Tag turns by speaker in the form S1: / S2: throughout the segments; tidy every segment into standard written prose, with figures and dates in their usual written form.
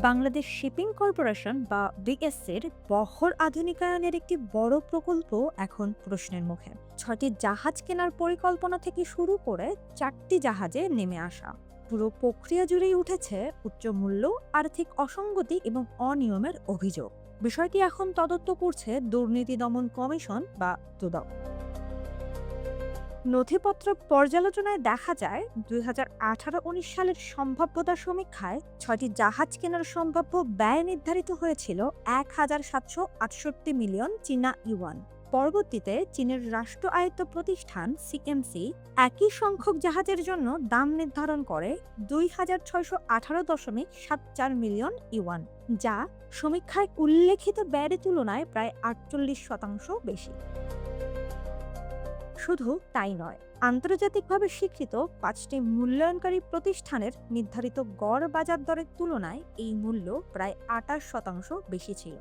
S1: Bangladesh shipping corporation বা বিএসসির বহর আধুনিকায়নের একটি বড় প্রকল্প এখন প্রশ্নের মুখে। ৬টি জাহাজ কেনার পরিকল্পনা থেকে শুরু করে ৪টি জাহাজে নেমে আসা, পুরো প্রক্রিয়া জুড়েই উঠেছে উচ্চ মূল্য, আর্থিক অসঙ্গতি এবং অনিয়মের অভিযোগ। বিষয়টি এখন তদন্ত করছে দুর্নীতি দমন কমিশন বা দুদক। নথিপত্র পর্যালোচনায় দেখা যায় ২০১৮-১৯ সালের সম্ভাব্যতা সমীক্ষায় ৬টি জাহাজ কেনার সম্ভাব্য ব্যয় নির্ধারিত হয়েছিল ১,৭৬৮ মিলিয়ন চীনা ইউয়ান। পরবর্তীতে চীনের রাষ্ট্র আয়ত্ত প্রতিষ্ঠান সিএমসি একই সংখ্যক জাহাজের জন্য দাম নির্ধারণ করে ২,৬১৮.৭৪ মিলিয়ন ইউয়ান, যা সমীক্ষায় উল্লেখিত ব্যয়ের তুলনায় প্রায় ৪৮% বেশি। শুধু তাই নয়, আন্তর্জাতিকভাবে স্বীকৃত ৫টি মূল্যায়নকারী প্রতিষ্ঠানের নির্ধারিত গড় বাজার দরের তুলনায় এই মূল্য প্রায় ২৮% বেশি ছিল।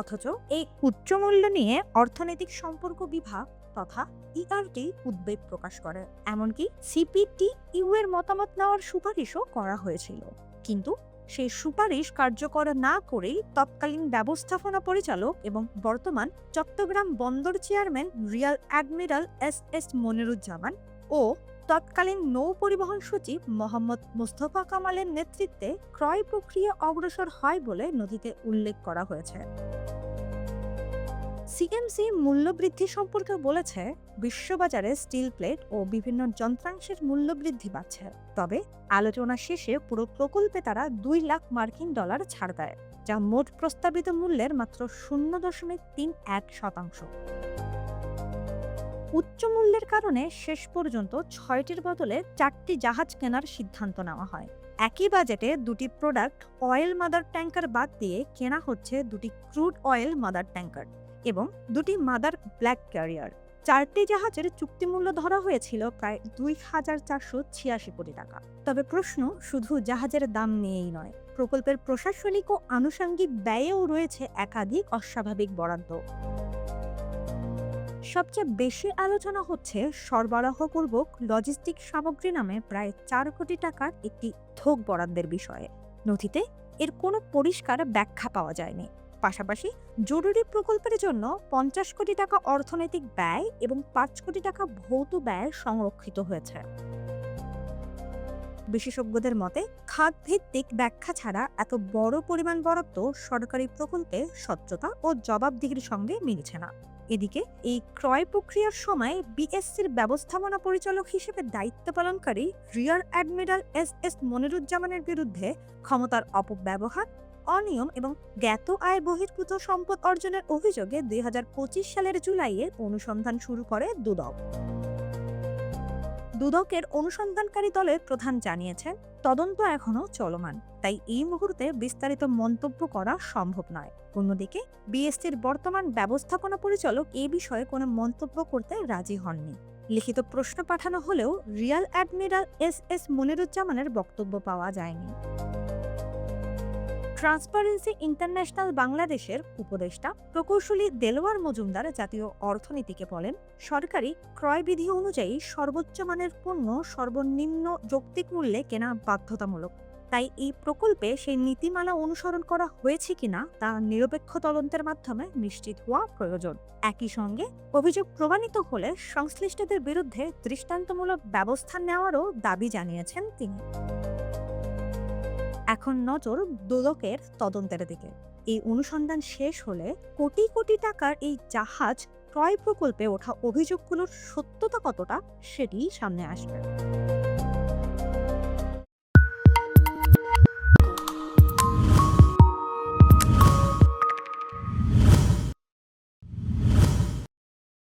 S1: অথচ এই উচ্চ মূল্য নিয়ে অর্থনৈতিক সম্পর্ক বিভাগ তথা ইআরটি উদ্বেগ প্রকাশ করে। এমনকি সিপিটিইউ এর মতামত নেওয়ার সুপারিশও করা হয়েছিল, কিন্তু সেই সুপারিশ কার্যকর না করেই তৎকালীন ব্যবস্থাপনা পরিচালক এবং বর্তমান চট্টগ্রাম বন্দর chairman rear admiral S Moniruzzaman ও তৎকালীন নৌ পরিবহন সচিব মোহাম্মদ মোস্তফা কামালের নেতৃত্বে ক্রয় প্রক্রিয়া অগ্রসর হয় বলে নথিতে উল্লেখ করা হয়েছে। সিএমসি মূল্যবৃদ্ধি সম্পর্কে বলেছে, বিশ্ববাজারে স্টিল প্লেট ও বিভিন্ন যন্ত্রাংশের মূল্য বৃদ্ধি পাচ্ছে, তবে আলোচনা শেষে পুরো প্রকল্পে তারা $2,00,000 ছাড় দেয়, যা মোট প্রস্তাবিত মূল্যের মাত্র 0.31%। উচ্চ মূল্যের কারণে শেষ পর্যন্ত ৬টির বদলে ৪টি জাহাজ কেনার সিদ্ধান্ত নেওয়া হয়। একই বাজেটে 2টি প্রোডাক্ট অয়েল মাদার ট্যাঙ্কার বাদ দিয়ে কেনা হচ্ছে 2টি ক্রুড অয়েল মাদার ট্যাঙ্কার এবং 2টি মাদার ব্ল্যাক ক্যারিয়ার। ৪টি জাহাজের চুক্তিমূল্য ধরা হয়েছিল প্রায় ২,৪৮৬ কোটি টাকা। তবে প্রশ্ন শুধু জাহাজের দাম নিয়েই নয়, প্রকল্পের প্রশাসনিক ও আনুষঙ্গিক ব্যয়েও রয়েছে একাধিক অস্বাভাবিক বরাদ্দ। সবচেয়ে বেশি আলোচনা হচ্ছে সরবরাহপূর্বক লজিস্টিক সামগ্রী নামে প্রায় ৪ কোটি টাকার একটি থোক বরাদ্দের বিষয়ে। নথিতে এর কোনো পরিষ্কার ব্যাখ্যা পাওয়া যায়নি। পাশাপাশি জরুরি প্রকল্পের জন্য ৫০ কোটি টাকা অর্থনৈতিক ব্যয় এবং ৫ কোটি টাকা ভৌত ব্যয় সংরক্ষিত হয়েছে। বিশেষজ্ঞদের মতে, খাতভিত্তিক ব্যাখ্যা ছাড়া এত বড় পরিমাণ বরাদ্দ সরকারি প্রকল্পে স্বচ্ছতা ও জবাবদিহির সঙ্গে মিলছে না। এদিকে এই ক্রয় প্রক্রিয়ার সময় বিএসসির ব্যবস্থাপনা পরিচালক হিসেবে দায়িত্ব পালনকারী রিয়ার অ্যাডমিরাল এস মনিরুজ্জামানের বিরুদ্ধে ক্ষমতার অপব্যবহার, অনিয়ম এবং জ্ঞাত আয় বহির্ভূত সম্পদ অর্জনের অভিযোগে ২০২৫ সালের জুলাইয়ে অনুসন্ধান শুরু করে দুদক। দুদকের অনুসন্ধানকারী দলের প্রধান জানিয়েছেন, তদন্ত এখনো চলমান, তাই এই মুহূর্তে বিস্তারিত মন্তব্য করা সম্ভব নয়। অন্যদিকে বিএসসির বর্তমান ব্যবস্থাপনা পরিচালক এ বিষয়ে কোনো মন্তব্য করতে রাজি হননি। লিখিত প্রশ্ন পাঠানো হলেও রিয়ার অ্যাডমিরাল এস মনিরুজ্জামানের বক্তব্য পাওয়া যায়নি। ট্রান্সপারেন্সি ইন্টারন্যাশনাল বাংলাদেশের উপদেষ্টা প্রকৌশলী দেলোয়ার মজুমদার জাতীয় অর্থনীতিকে বলেন, সরকারি ক্রয়বিধি অনুযায়ী সর্বোচ্চ মানের পণ্য সর্বনিম্ন যৌক্তিক মূল্যে কেনা বাধ্যতামূলক। তাই এই প্রকল্পে সেই নীতিমালা অনুসরণ করা হয়েছে কিনা তা নিরপেক্ষ তদন্তের মাধ্যমে নিশ্চিত হওয়া প্রয়োজন। একই সঙ্গে অভিযোগ প্রমাণিত হলে সংশ্লিষ্টদের বিরুদ্ধে দৃষ্টান্তমূলক ব্যবস্থা নেওয়ারও দাবি জানিয়েছেন তিনি। এখন নজর দুদকের তদন্তের দিকে। এই অনুসন্ধান শেষ হলে কোটি কোটি টাকার এই জাহাজ ক্রয় প্রকল্পে ওঠা অভিযোগগুলোর সত্যতা কতটা সেটি সামনে আসবে।